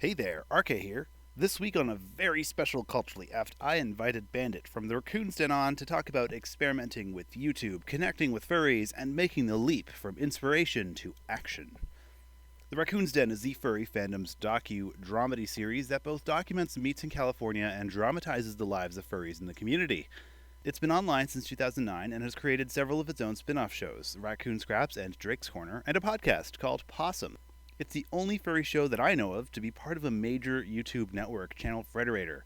Hey there, RK here. This week on a very special Culturally Effed, I invited Bandit from the Raccoon's Den on to talk about experimenting with YouTube, connecting with furries, and making the leap from inspiration to action. The Raccoon's Den is the furry fandom's docu-dramedy series that both documents meets in California and dramatizes the lives of furries in the community. It's been online since 2009 and has created several of its own spin-off shows, Raccoon Scraps and Drake's Corner, and a podcast called Possum. It's the only furry show that I know of to be part of a major YouTube network, Channel Frederator.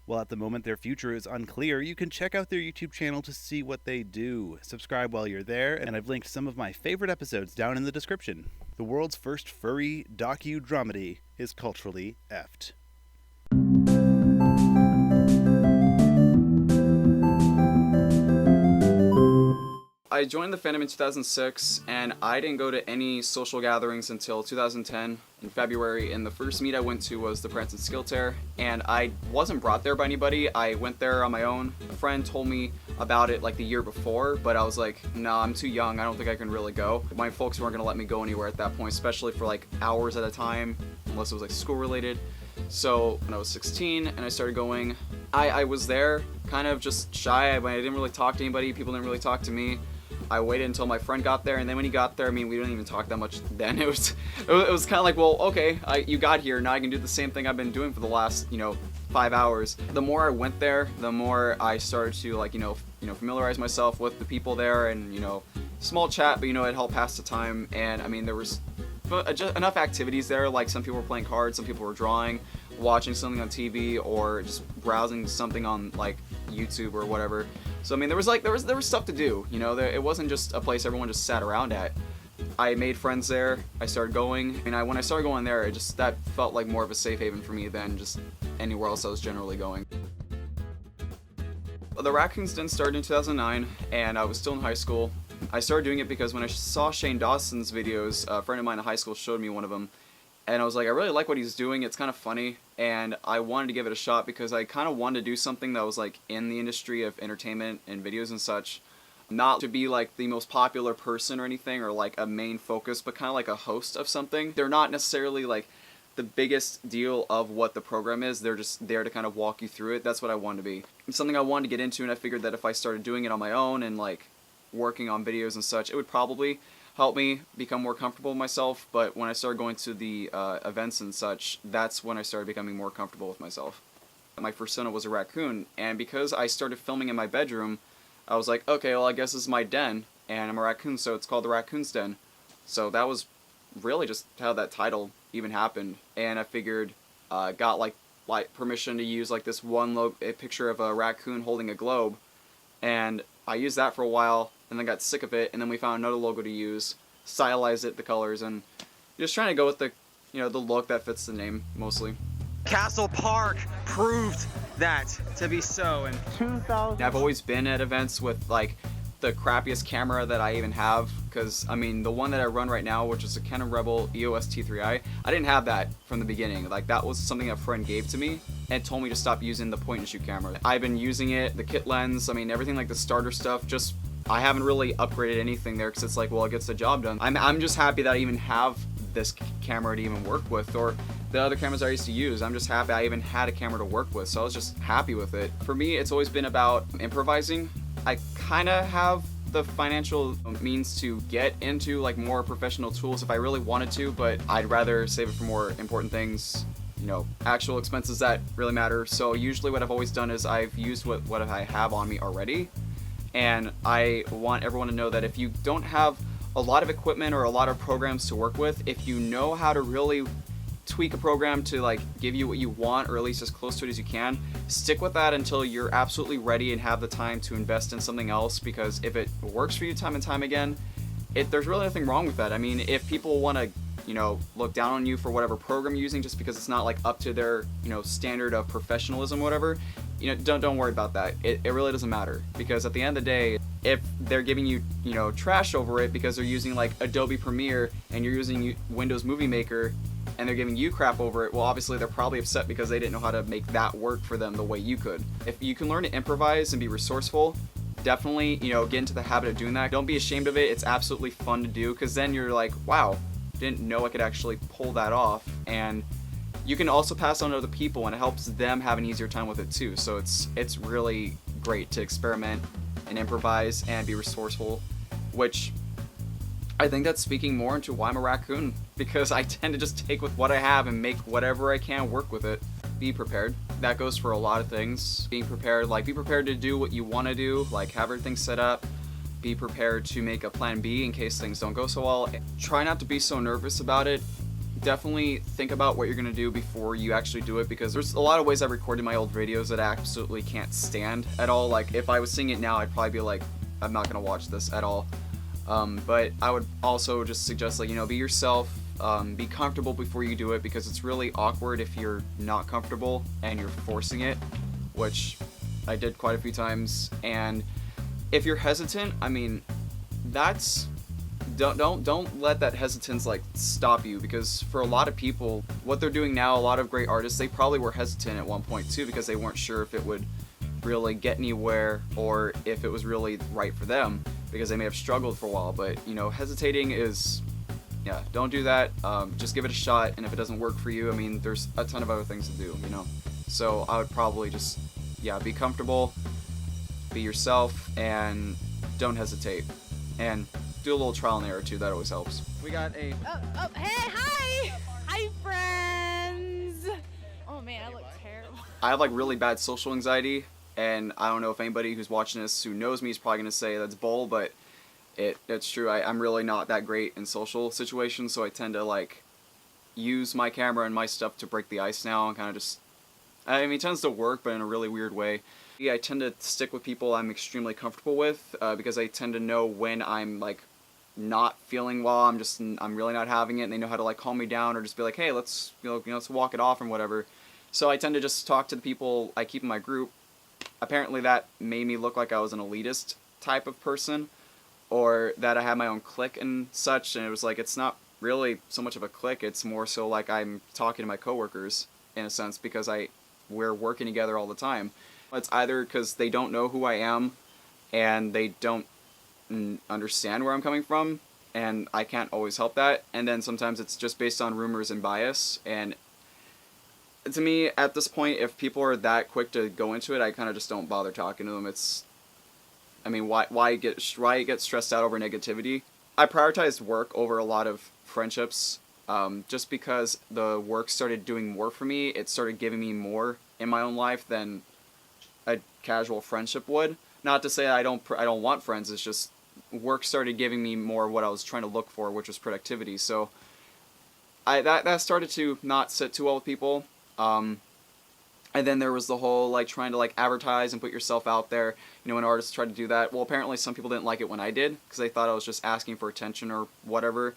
While at the moment their future is unclear, you can check out their YouTube channel to see what they do. Subscribe while you're there, and I've linked some of my favorite episodes down in the description. The world's first furry docu-dramedy is Culturally Effed. I joined the fandom in 2006, and I didn't go to any social gatherings until 2010 in February, and the first meet I went to was the Pranson Skill Tear, and I wasn't brought there by anybody. I went there on my own. A friend told me about it like the year before, but I was like, nah, I'm too young, I don't think I can really go. My folks weren't going to let me go anywhere at that point, especially for like hours at a time, unless it was like school related. So when I was 16 and I started going, I was there kind of just shy. I didn't really talk to anybody, people didn't really talk to me. I waited until my friend got there, and then when he got there, I mean, we didn't even talk that much then. It was kind of like, well, okay, you got here, now I can do the same thing I've been doing for the last, 5 hours. The more I went there, the more I started to, familiarize myself with the people there, and, small chat, but, it helped pass the time, and, I mean, there was just enough activities there, like some people were playing cards, some people were drawing, watching something on TV, or just browsing something on, like, YouTube or whatever. So I mean, there was stuff to do, it wasn't just a place everyone just sat around at. I made friends there. I started going, and when I started going there, that felt like more of a safe haven for me than just anywhere else I was generally going. The Raccoon's Den started in 2009, and I was still in high school. I started doing it because when I saw Shane Dawson's videos, a friend of mine in high school showed me one of them, and I was like, I really like what he's doing, it's kind of funny, and I wanted to give it a shot because I kind of wanted to do something that was like in the industry of entertainment and videos and such. Not to be like the most popular person or anything, or like a main focus, but kind of like a host of something. They're not necessarily like the biggest deal of what the program is, they're just there to kind of walk you through it. That's what I wanted to be. It's something I wanted to get into, and I figured that if I started doing it on my own and like working on videos and such, it would probably help me become more comfortable with myself. But when I started going to the events and such, that's when I started becoming more comfortable with myself. My persona was a raccoon, and because I started filming in my bedroom, I was like, okay, well, I guess this is my den, and I'm a raccoon, so it's called the Raccoon's Den. So that was really just how that title even happened, and I figured, got like permission to use like this a picture of a raccoon holding a globe, and I used that for a while, and then got sick of it, and then we found another logo to use, stylized it, the colors, and just trying to go with the, the look that fits the name, mostly. Castle Park proved that to be so in 2000. I've always been at events with, like, the crappiest camera that I even have, because, I mean, the one that I run right now, which is a Canon Rebel EOS T3i, I didn't have that from the beginning. Like, that was something a friend gave to me and told me to stop using the point-and-shoot camera. I've been using it, the kit lens, I mean, everything like the starter stuff, just I haven't really upgraded anything there because it's like, well, it gets the job done. I'm just happy that I even have this camera to even work with, or the other cameras I used to use. I'm just happy I even had a camera to work with, so I was just happy with it. For me, it's always been about improvising. I kind of have the financial means to get into like more professional tools if I really wanted to, but I'd rather save it for more important things, actual expenses that really matter. So usually what I've always done is I've used what I have on me already. And I want everyone to know that if you don't have a lot of equipment or a lot of programs to work with, if you know how to really tweak a program to like give you what you want, or at least as close to it as you can, stick with that until you're absolutely ready and have the time to invest in something else, because if it works for you time and time again, there's really nothing wrong with that. I mean, if people want to look down on you for whatever program you're using just because it's not like up to their standard of professionalism, whatever, don't worry about that. It really doesn't matter, because at the end of the day, if they're giving you trash over it because they're using like Adobe Premiere and you're using Windows Movie Maker and they're giving you crap over it, well, obviously they're probably upset because they didn't know how to make that work for them the way you could. If you can learn to improvise and be resourceful, definitely get into the habit of doing that. Don't be ashamed of it. It's absolutely fun to do, because then you're like, wow, didn't know I could actually pull that off, and you can also pass on to other people, and it helps them have an easier time with it too. So it's really great to experiment and improvise and be resourceful, which I think that's speaking more into why I'm a raccoon, because I tend to just take with what I have and make whatever I can work with it. Be prepared. That goes for a lot of things. Being prepared, like be prepared to do what you want to do, like have everything set up. Be prepared to make a plan B in case things don't go so well. Try not to be so nervous about it. Definitely think about what you're going to do before you actually do it, because there's a lot of ways I recorded my old videos that I absolutely can't stand at all. Like if I was seeing it now, I'd probably be like, I'm not going to watch this at all. But I would also just suggest, like, be yourself, be comfortable before you do it, because it's really awkward if you're not comfortable and you're forcing it, which I did quite a few times. And if you're hesitant, I mean, don't let that hesitance like stop you, because for a lot of people, what they're doing now, a lot of great artists, they probably were hesitant at one point too, because they weren't sure if it would really get anywhere or if it was really right for them, because they may have struggled for a while. But hesitating is, yeah, don't do that. Just give it a shot, and if it doesn't work for you, I mean, there's a ton of other things to do, so I would probably just, yeah, be comfortable, be yourself, and don't hesitate, and do a little trial and error too. That always helps. We got a Hey, hi friends. Oh man, I look terrible. I have like really bad social anxiety, and I don't know if anybody who's watching this who knows me is probably gonna say that's bull, but it's true. I'm really not that great in social situations, so I tend to like use my camera and my stuff to break the ice now, and kind of just, I mean, it tends to work, but in a really weird way. Yeah, I tend to stick with people I'm extremely comfortable with, because I tend to know when I'm like not feeling well, I'm really not having it, and they know how to like calm me down, or just be like, hey, let's let's walk it off and whatever. So I tend to just talk to the people I keep in my group. Apparently that made me look like I was an elitist type of person, or that I had my own clique and such, and it was like, it's not really so much of a clique, it's more so like I'm talking to my coworkers in a sense, because we're working together all the time. It's either because they don't know who I am and they don't understand where I'm coming from, and I can't always help that, and then sometimes it's just based on rumors and bias. And to me, at this point, if people are that quick to go into it, I kind of just don't bother talking to them. Why get stressed out over negativity? I prioritized work over a lot of friendships, just because the work started doing more for me. It started giving me more in my own life than a casual friendship would. Not to say I don't want friends, it's just work started giving me more of what I was trying to look for, which was productivity. So that started to not sit too well with people. And then there was the whole like trying to like advertise and put yourself out there. When artists tried to do that, well, apparently some people didn't like it when I did, because they thought I was just asking for attention or whatever.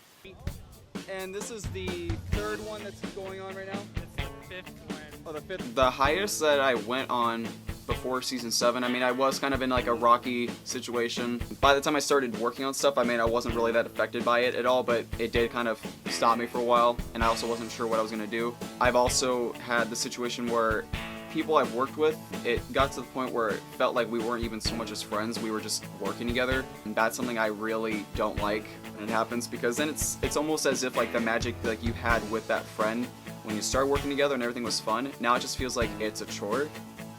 And this is the third one that's going on right now? It's the fifth one. Oh, the fifth. The highest that I went on before season 7, I mean, I was kind of in like a rocky situation. By the time I started working on stuff, I mean, I wasn't really that affected by it at all, but it did kind of stop me for a while, and I also wasn't sure what I was going to do. I've also had the situation where people I've worked with, it got to the point where it felt like we weren't even so much as friends, we were just working together, and that's something I really don't like when it happens, because then it's almost as if like the magic like you had with that friend when you start working together and everything was fun, now it just feels like it's a chore.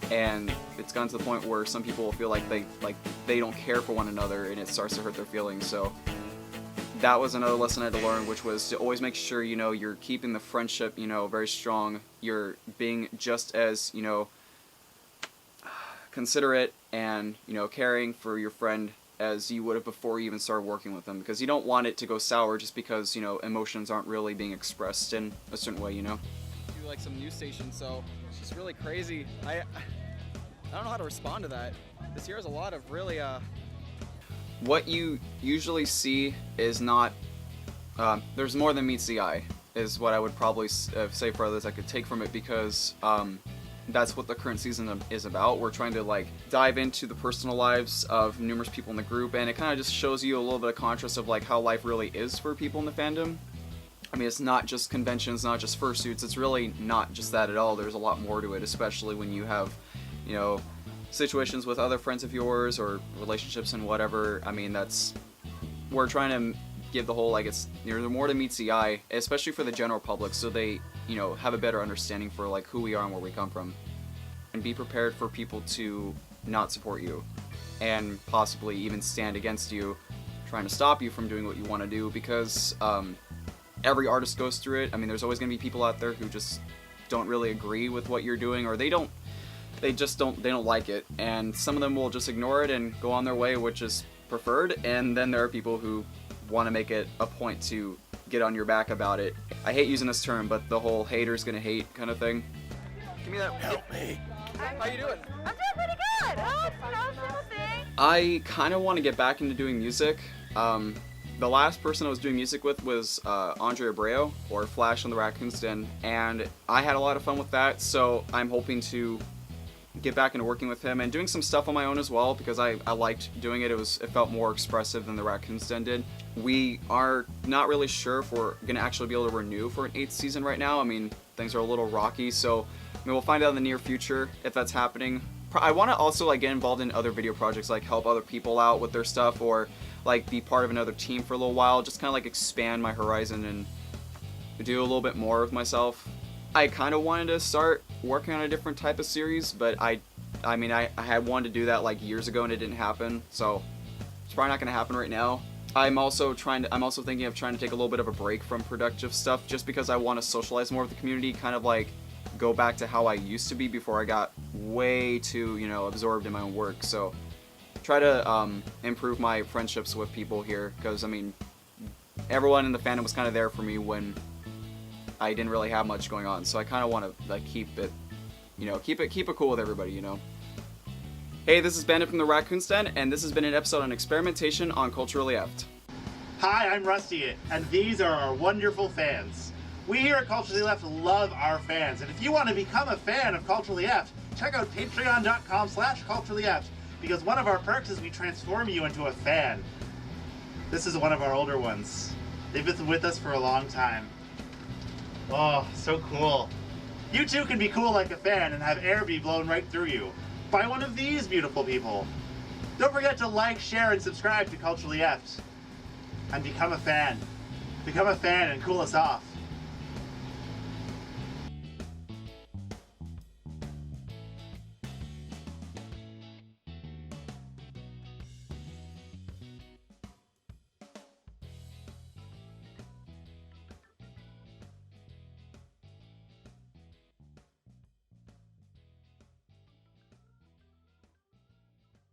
And it's gotten to the point where some people feel like they don't care for one another, and it starts to hurt their feelings. So that was another lesson I had to learn, which was to always make sure you're keeping the friendship very strong. You're being just as considerate and caring for your friend as you would have before you even started working with them, because you don't want it to go sour just because emotions aren't really being expressed in a certain way. Do like some news station, so it's just really crazy. I don't know how to respond to that. This year has a lot of really what you usually see is not there's more than meets the eye, is what I would probably say for others I could take from it, because that's what the current season is about. We're trying to like dive into the personal lives of numerous people in the group, and it kind of just shows you a little bit of contrast of like how life really is for people in the fandom. I mean, it's not just conventions, not just fursuits, it's really not just that at all. There's a lot more to it, especially when you have, situations with other friends of yours or relationships and whatever. I mean, we're trying to give the whole, like, there's more to meets the eye, especially for the general public, so they, you know, have a better understanding for like who we are and where we come from, and be prepared for people to not support you and possibly even stand against you, trying to stop you from doing what you want to do, because every artist goes through it. I mean, there's always going to be people out there who just don't really agree with what you're doing, or they don't like it, and some of them will just ignore it and go on their way, which is preferred, and then there are people who want to make it a point to get on your back about it. I hate using this term, but the whole haters gonna hate kind of thing. Give me that. Help me. How you doing? I'm doing pretty good. Oh, simple thing. I kind of want to get back into doing music. The last person I was doing music with was Andre Abreu, or Flash on the Raccoon's Den, and I had a lot of fun with that, so I'm hoping to get back into working with him and doing some stuff on my own as well, because I liked doing it. It felt more expressive than the Raccoon's Den did. We are not really sure if we're going to actually be able to renew for an 8th season right now. I mean, things are a little rocky, so we'll find out in the near future if that's happening. I want to also like get involved in other video projects, like help other people out with their stuff, or like be part of another team for a little while, just kind of like expand my horizon and do a little bit more of myself. I kind of wanted to start working on a different type of series, but I had wanted to do that like years ago and it didn't happen, so it's probably not going to happen right now. I'm also thinking of trying to take a little bit of a break from productive stuff, just because I want to socialize more with the community, kind of like go back to how I used to be before I got way too, you know, absorbed in my own work. So try to improve my friendships with people here, because I mean, everyone in the fandom was kind of there for me when I didn't really have much going on, so I kind of want to like keep it cool with everybody, you know. Hey, this is Bandit from the Raccoon's Den, and this has been an episode on experimentation on Culturally Left. Hi, I'm Rusty, and these are our wonderful fans. We here at Culturally Left love our fans, and if you want to become a fan of Culturally Left, check out patreon.com/culturallyleft, because one of our perks is we transform you into a fan. This is one of our older ones. They've been with us for a long time. Oh, so cool. You too can be cool like a fan and have air be blown right through you by one of these beautiful people. Don't forget to like, share, and subscribe to Culturally Left. And become a fan. Become a fan and cool us off.